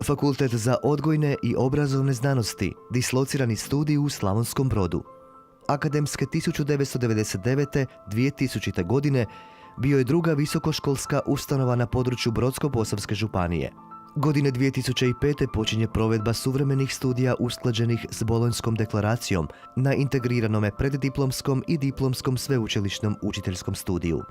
Fakultet za odgojne i obrazovne znanosti, dislocirani studij u Slavonskom Brodu. Akademske 1999-2000. godine bio je druga visokoškolska ustanova na području Brodsko-posavske županije. Godine 2005. počinje provedba suvremenih studija usklađenih s Bolonjskom deklaracijom na integriranome preddiplomskom i diplomskom sveučilišnom učiteljskom studiju.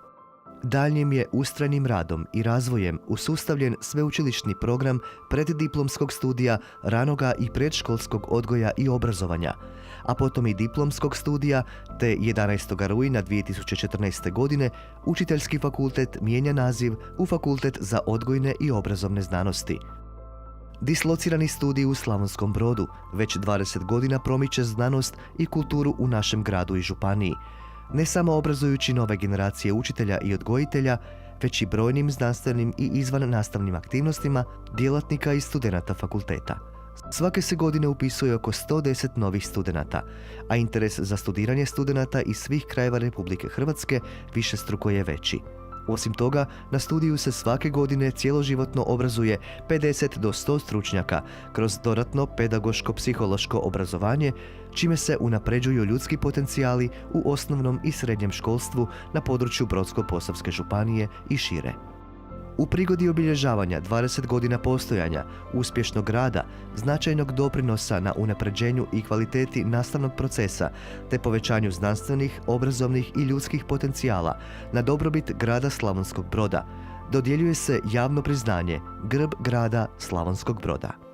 Daljnjim je ustrajnim radom i razvojem usustavljen sveučilišni program preddiplomskog studija ranoga i predškolskog odgoja i obrazovanja, a potom i diplomskog studija, te 11. rujna 2014. godine Učiteljski fakultet mijenja naziv u Fakultet za odgojne i obrazovne znanosti. Dislocirani studij u Slavonskom Brodu već 20 godina promiče znanost i kulturu u našem gradu i županiji, ne samo obrazujući nove generacije učitelja i odgojitelja, već i brojnim znanstvenim i izvannastavnim aktivnostima djelatnika i studenata fakulteta. Svake se godine upisuje oko 110 novih studenata, a interes za studiranje studenata iz svih krajeva Republike Hrvatske višestruko je veći. Osim toga, na studiju se svake godine cjeloživotno obrazuje 50 do 100 stručnjaka kroz dodatno pedagoško-psihološko obrazovanje, čime se unapređuju ljudski potencijali u osnovnom i srednjem školstvu na području Brodsko-posavske županije i šire. U prigodi obilježavanja 20 godina postojanja, uspješnog rada, značajnog doprinosa na unapređenju i kvaliteti nastavnog procesa, te povećanju znanstvenih, obrazovnih i ljudskih potencijala na dobrobit grada Slavonskog Broda, dodjeljuje se javno priznanje Grb grada Slavonskog Broda.